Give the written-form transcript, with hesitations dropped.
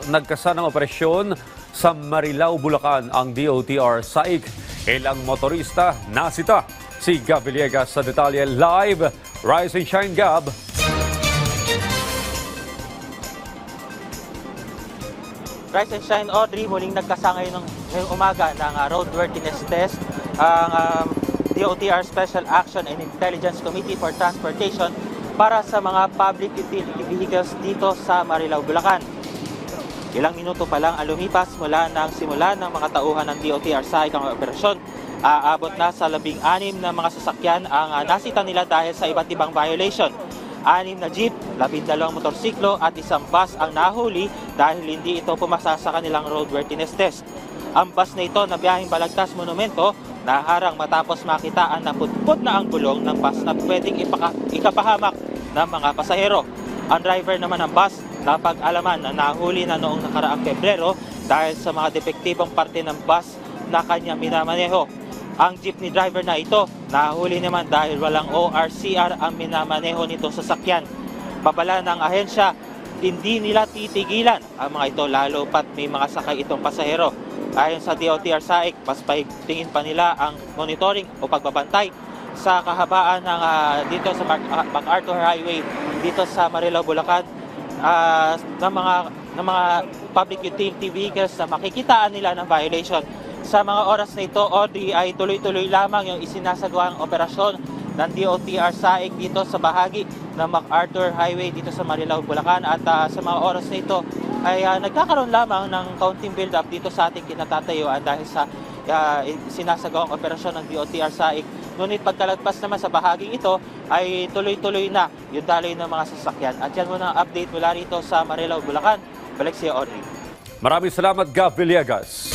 nagkasa ng operasyon sa Marilao, Bulacan ang DOTR SAIC. Ilang motorista nasita. Si Gab Villegas sa detalye live. Rise and shine, Gab. Rise and shine, Audrey, muling nagkasa ngayong umaga ng roadworthiness test ang DOTR Special Action and Intelligence Committee for Transportation para sa mga public utility vehicles dito sa Marilao, Bulacan. Ilang minuto pa lang ang lumipas mula ng simula ng mga tauhan ng DOTR SAIC ang operasyon. Aabot na sa 16 na mga sasakyan ang nasita nila dahil sa iba't ibang violation. 6 na jeep, 12 motorsiklo at isang bus ang nahuli dahil hindi ito pumasa sa kanilang roadworthiness test. Ang bus na ito na biyaheng Balagtas Monumento naharang matapos makitaan na putput na ang gulong ng bus na pwedeng ikapahamak ng mga pasahero. Ang driver naman ng bus napag-alaman na nahuli na noong nakaraang Pebrero dahil sa mga depektibong parte ng bus na kanya minamaneho. Ang jeepney driver na ito nahuli naman dahil walang ORCR ang minamaneho nito sa sasakyan. Babala ng ahensya, hindi nila titigilan ang mga ito lalo pat may mga sakay itong pasahero. Ayon sa DOTR SAIC, mas paigtingin pa nila ang monitoring o pagbabantay sa kahabaan ng dito sa MacArthur Highway dito sa Marilao, Bulacan ng mga public utility vehicles na makikitaan nila ng violation. Sa mga oras na ito, Audrey, ay tuloy-tuloy lamang yung isinasagawang operasyon ng DOTR SAIC dito sa bahagi ng MacArthur Highway dito sa Marilao, Bulacan at sa mga oras na ito ay nagkakaroon lamang ng kaunting build-up dito sa ating kinatatayuan dahil sa sinasagawang operasyon ng DOTR SAIC. Ngunit pagkalagpas naman sa bahaging ito ay tuloy-tuloy na yung daloy ng mga sasakyan. At yan muna ang update mula rito sa Marilao, Bulacan. Balik siya, Audrey. Maraming salamat, Gab Villegas.